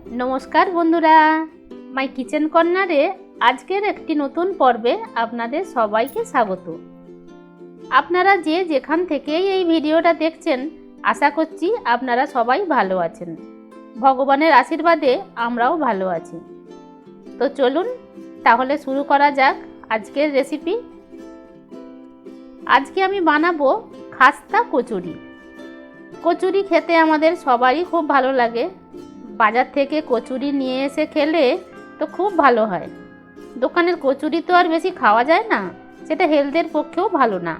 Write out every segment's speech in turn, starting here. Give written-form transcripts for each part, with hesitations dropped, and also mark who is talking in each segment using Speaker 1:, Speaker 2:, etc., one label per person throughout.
Speaker 1: নমস্কার বন্ধুরা, মাই কিচেন কর্নারে আজকের একটি নতুন পর্বে আপনাদের সবাইকে স্বাগত। আপনারা যে যেখান থেকেই এই ভিডিওটা দেখছেন, আশা করছি আপনারা সবাই ভালো আছেন। ভগবানের আশীর্বাদে আমরাও ভালো আছি। তো চলুন তাহলে শুরু করা যাক আজকের রেসিপি। আজকে আমি বানাবো খাস্তা কচুরি। কচুরি খেতে আমাদের সবারই খুব ভালো লাগে। বাজার থেকে কচুরি নিয়ে এসে খেলে তো খুব ভালো হয়। দোকানের কচুরি তো আর বেশি খাওয়া যায় না, সেটা হেলথের পক্ষেও ভালো না।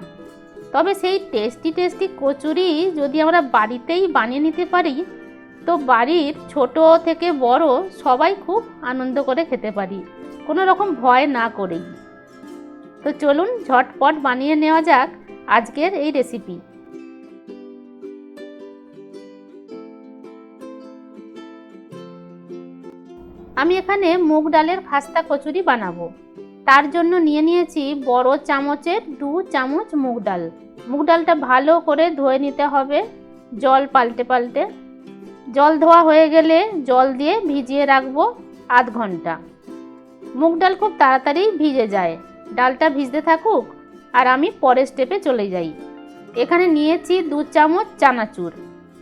Speaker 1: তবে সেই টেস্টি কচুরি যদি আমরা বাড়িতেই বানিয়ে নিতে পারি, তো বাড়ির ছোট থেকে বড় সবাই খুব আনন্দ করে খেতে পারি, কোনো রকম ভয় না করেই। তো চলুন ঝটপট বানিয়ে নেওয়া যাক আজকের এই রেসিপি। আমি এখানে মুগ ডালের খাস্তা কচুরি বানাবো। তার জন্য নিয়ে নিয়েছি বড় চামচের 2 চামচ মুগ ডাল। মুগ ডালটা ভালো করে ধুয়ে নিতে হবে, জল পাল্টে। জল ধোয়া হয়ে গেলে জল দিয়ে ভিজিয়ে রাখবো আধ ঘন্টা। মুগ ডাল খুব তাড়াতাড়ি ভিজে যায়, ডালটা ভিজতে থাকুক আর আমি পরের স্টেপে চলে যাই। এখানে নিয়েছি 2 চামচ চানাচুর।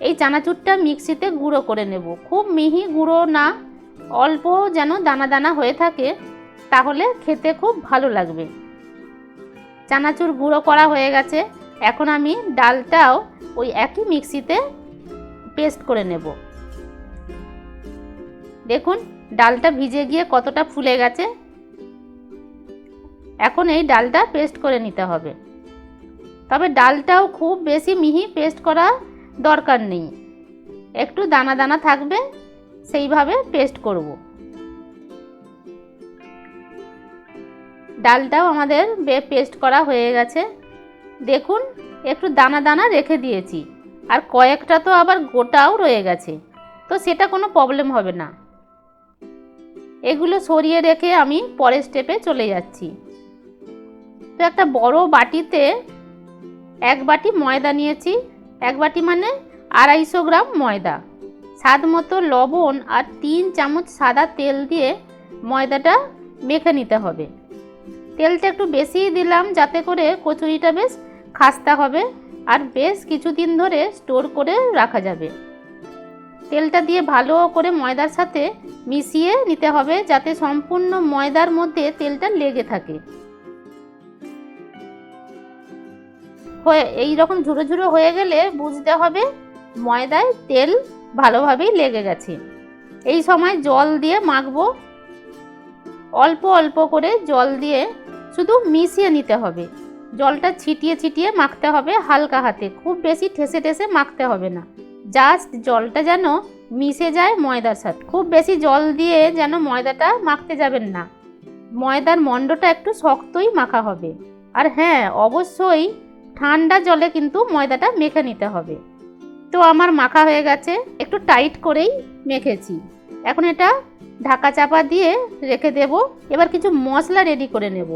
Speaker 1: এই চানাচুরটা মিক্সিতে গুঁড়ো করে নেব, খুব মিহি গুঁড়ো না, অল্প যেন দানা দানা হয়ে থাকে, তাহলে খেতে খুব ভালো লাগবে। চানাচুর গুঁড়ো করা হয়ে গেছে। এখন আমি ডালটাও ওই একই মিক্সিতে পেস্ট করে নেব। দেখুন ডালটা ভিজে গিয়ে কতটা ফুলে গেছে। এখন এই ডালটা পেস্ট করে নিতে হবে। তবে ডালটাও খুব বেশি মিহি পেস্ট করা দরকার নেই, একটু দানা দানা থাকবে, সেইভাবে পেস্ট করব। ডালটাও আমাদের পেস্ট করা হয়ে গেছে। দেখুন একটু দানা দানা রেখে দিয়েছি, আর কয়েকটা তো আবার গোটাও রয়ে গেছে, তো সেটা কোনো প্রবলেম হবে না। এগুলো সরিয়ে রেখে আমি পরের স্টেপে চলে যাচ্ছি। তো একটা বড় বাটিতে 1 বাটি ময়দা নিয়েছি। 1 বাটি মানে 250 গ্রাম ময়দা। স্বাদ মতো লবণ আর 3 চামচ সাদা তেল দিয়ে ময়দাটা মেখে নিতে হবে। তেলটা একটু বেশিই দিলাম, যাতে করে কচুরিটা বেশ খাস্তা হবে আর বেশ কিছুদিন ধরে স্টোর করে রাখা যাবে। তেলটা দিয়ে ভালো করে ময়দার সাথে মিশিয়ে নিতে হবে, যাতে সম্পূর্ণ ময়দার মধ্যে তেলটা লেগে থাকে। এই রকম ঝুরো ঝুরো হয়ে গেলে বুঝতে হবে ময়দায় তেল ভালোভাবেই লেগে গেছে। এই সময় জল দিয়ে মাখবো, অল্প অল্প করে জল দিয়ে শুধু মিশিয়ে নিতে হবে। জলটা ছিটিয়ে মাখতে হবে হালকা হাতে, খুব বেশি ঠেসে মাখতে হবে না। জাস্ট জলটা যেন মিশে যায় ময়দার সাথে। খুব বেশি জল দিয়ে যেন ময়দাটা মাখতে যাবেন না, ময়দার মণ্ডটা একটু শক্তই মাখা হবে। আর হ্যাঁ, অবশ্যই ঠান্ডা জলে কিন্তু ময়দাটা মেখে নিতে হবে। তো আমার মাখা হয়ে গেছে, একটু টাইট করেই মেখেছি। এখন এটা ঢাকা চাপা দিয়ে রেখে দেব। এবার কিছু মশলা রেডি করে নেব।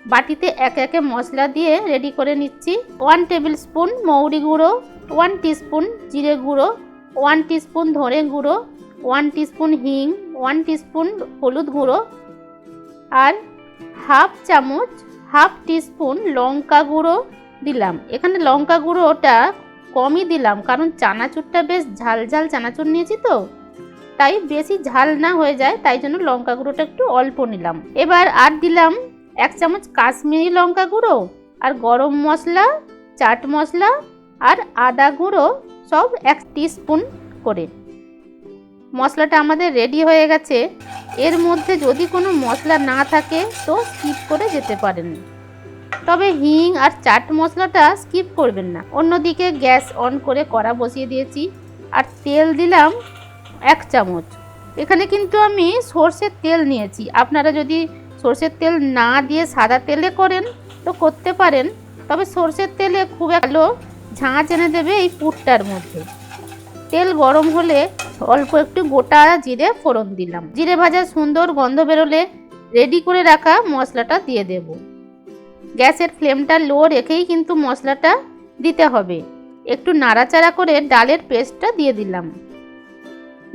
Speaker 1: বাটিতে একে মশলা দিয়ে রেডি করে নিচ্ছি। 1 টেবিল স্পুন মৌরি গুঁড়ো, 1 টিস্পুন জিরে গুঁড়ো, 1 টিস্পুন ধনে গুঁড়ো, 1 টিস্পুন হিং, 1 টিস্পুন হলুদ গুঁড়ো, আর হাফ টিস্পুন লঙ্কা গুঁড়ো দিলাম। এখানে লঙ্কা গুঁড়োটা কমই দিলাম, কারণ চানাচুরটা বেশ ঝাল চানাচুর নিয়েছি, তো তাই বেশি ঝাল না হয়ে যায়, তাই জন্য লঙ্কা গুঁড়োটা একটু অল্প নিলাম। এবার আর দিলাম 1 চামচ কাশ্মীরি লঙ্কা গুঁড়ো, আর গরম মশলা, চাট মশলা আর আদা গুঁড়ো সব 1 টিস্পুন করে। মশলাটা আমাদের রেডি হয়ে গেছে। এর মধ্যে যদি কোনো মশলা না থাকে তো স্কিপ করে যেতে পারেন, তবে হিং আর চাট মশলাটা স্কিপ করবেন না। অন্যদিকে গ্যাস অন করে কড়া বসিয়ে দিয়েছি, আর তেল দিলাম 1 চামচ। এখানে কিন্তু আমি সরষের তেল নিয়েছি। আপনারা যদি সরষের তেল না দিয়ে সাদা তেলে করেন তো করতে পারেন, তবে সরষের তেলে খুব ভালো ঝাঁঝ এনে দেবে এই পুরটার মধ্যে। তেল গরম হলে অল্প একটু গোটা জিরে ফোড়ন দিলাম। জিরে ভাজা সুন্দর গন্ধ বেরোলে রেডি করে রাখা মশলাটা দিয়ে দেব। গ্যাসের ফ্লেমটা লো রেখেই কিন্তু মশলাটা দিতে হবে। একটু নাড়াচাড়া করে ডালের পেস্টটা দিয়ে দিলাম।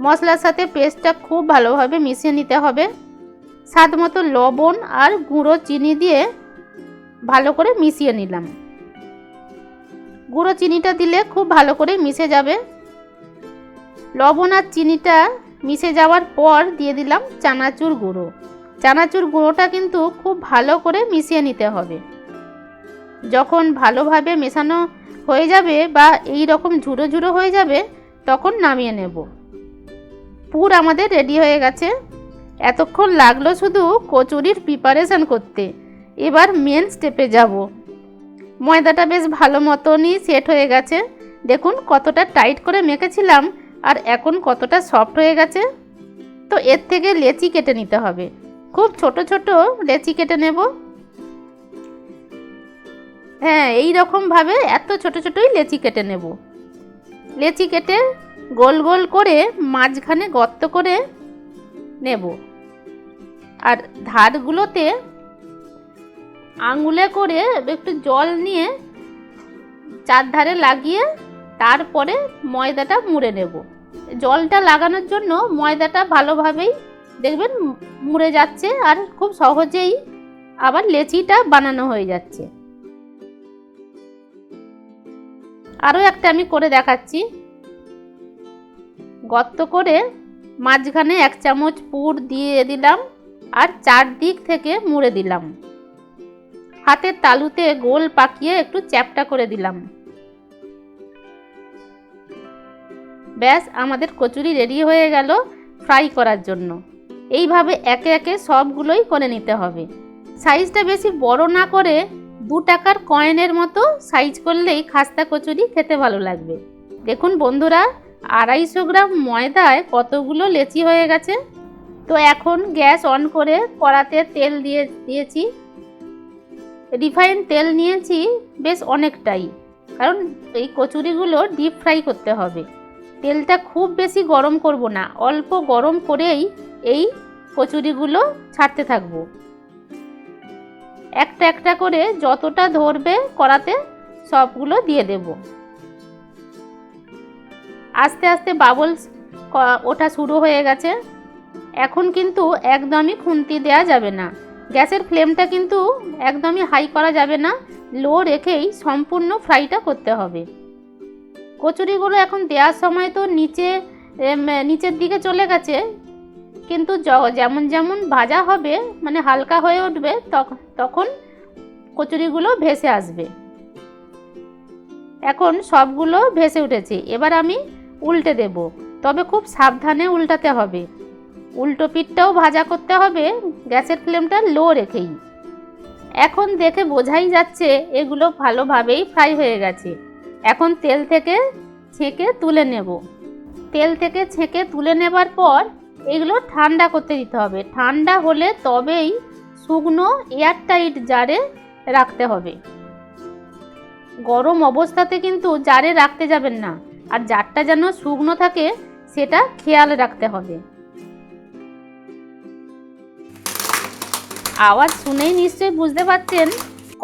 Speaker 1: মশলার সাথে পেস্টটা খুব ভালোভাবে মিশিয়ে নিতে হবে। স্বাদ মতো লবণ আর গুঁড়ো চিনি দিয়ে ভালো করে মিশিয়ে নিলাম। গুঁড়ো চিনিটা দিলে খুব ভালো করে মিশে যাবে। লবণ আর চিনিটা মিশে যাওয়ার পর দিয়ে দিলাম চানাচুর গুঁড়ো। চানাচুর গুঁড়োটা কিন্তু খুব ভালো করে মিশিয়ে নিতে হবে। যখন ভালোভাবে মেশানো হয়ে যাবে বা এই রকম ঝুড়ো ঝুড়ো হয়ে যাবে তখন নামিয়ে নেব। পুর আমাদের রেডি হয়ে গেছে। এতক্ষণ লাগলো শুধু কচুরির প্রিপারেশন করতে। এবার মেন স্টেপে যাব। ময়দাটা বেশ ভালো মতনই সেট হয়ে গেছে। দেখুন কতটা টাইট করে মেখেছিলাম আর এখন কতটা সফট হয়ে গেছে। তো এর থেকে লেচি কেটে নিতে হবে। খুব ছোট ছোট লেচি কেটে নেব। হ্যাঁ, এই রকমভাবে এত ছোট ছোটই লেচি কেটে নেব। লেচি কেটে গোল গোল করে মাঝখানে গর্ত করে নেব। আর ধারগুলোতে আঙুলে করে একটু জল নিয়ে চারধারে লাগিয়ে তারপরে ময়দাটা মুড়ে নেব। জলটা লাগানোর জন্য ময়দাটা ভালোভাবেই দেখবেন মুড়ে যাচ্ছে আর খুব সহজেই আবার লেচিটা বানানো হয়ে যাচ্ছে। আরও একটা আমি করে দেখাচ্ছি। গর্ত করে মাঝখানে 1 চামচ পুর দিয়ে দিলাম আর চারদিক থেকে মুড়ে দিলাম। হাতের তালুতে গোল পাকিয়ে একটু চ্যাপ্টা করে দিলাম। ব্যাস, আমাদের কচুরি রেডি হয়ে গেল ফ্রাই করার জন্য। এইভাবে একে একে সবগুলোই করে নিতে হবে। সাইজটা বেশি বড় না করে 2 টাকার কয়েনের মতো সাইজ করলেই খাস্তা কচুরি খেতে ভালো লাগবে। দেখুন বন্ধুরা, 250 গ্রাম ময়দায় কতগুলো লেচি হয়ে গেছে। তো এখন গ্যাস অন করে কড়াতে তেল দিয়েছি। রিফাইন তেল নিয়েছি বেশ অনেকটাই, কারণ এই কচুরিগুলো ডিপ ফ্রাই করতে হবে। তেলটা খুব বেশি গরম করব না, অল্প গরম করেই এই কচুরিগুলো ছাড়তে থাকবো। একটা একটা করে যতটা ধরবে কড়াতে সবগুলো দিয়ে দেব। আস্তে আস্তে বাবলস ওঠা শুরু হয়ে গেছে। এখন কিন্তু একদমই খুন্তি দেওয়া যাবে না। গ্যাসের ফ্লেমটা কিন্তু একদমই হাই করা যাবে না, লো রেখেই সম্পূর্ণ ফ্রাইটা করতে হবে। কচুরিগুলো এখন দেওয়ার সময় তো নিচের দিকে চলে গেছে, কিন্তু যেমন যেমন ভাজা হবে মানে হালকা হয়ে উঠবে তখন কচুরিগুলো ভেসে আসবে। এখন সবগুলো ভেসে উঠেছে। এবার আমি উল্টে দেব, তবে খুব সাবধানে উল্টাতে হবে। উল্টো পিঠটাও ভাজা করতে হবে গ্যাসের ফ্লেমটা লো রেখেই। এখন দেখে বোঝাই যাচ্ছে এগুলো ভালোভাবেই ফ্রাই হয়ে গেছে। এখন তেল থেকে ছেঁকে তুলে নেব। তেল থেকে ছেঁকে তুলে নেবার পর এগুলো ঠান্ডা করতে দিতে হবে। ঠান্ডা হলে তবেই শুকনো এয়ারটাইট জারে রাখতে হবে। গরম অবস্থাতে কিন্তু জারে রাখতে যাবেন না, আর জারটা যেন শুকনো থাকে সেটা খেয়াল রাখতে হবে। আওয়াজ শুনেই নিশ্চয়ই বুঝতে পারছেন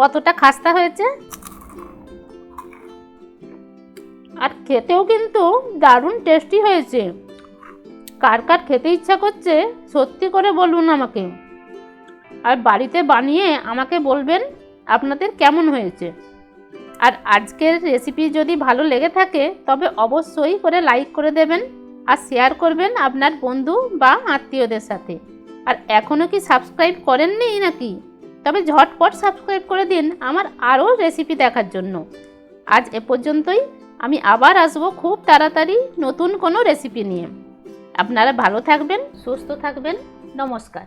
Speaker 1: কতটা খাস্তা হয়েছে। আর খেতেও কিন্তু দারুণ টেস্টি হয়েছে। কার কার খেতে ইচ্ছা করছে সত্যি করে বলুন আমাকে, আর বাড়িতে বানিয়ে আমাকে বলবেন আপনাদের কেমন হয়েছে। আর আজকের রেসিপি যদি ভালো লেগে থাকে তবে অবশ্যই করে লাইক করে দেবেন আর শেয়ার করবেন আপনার বন্ধু বা আত্মীয়দের সাথে। আর এখনও কি সাবস্ক্রাইব করেননি নাকি? তবে ঝটপট সাবস্ক্রাইব করে দিন আমার আরও রেসিপি দেখার জন্য। আজ এ পর্যন্তই। আমি আবার আসবো খুব তাড়াতাড়ি নতুন কোনো রেসিপি নিয়ে। আপনারা ভালো থাকবেন, সুস্থ থাকবেন। নমস্কার।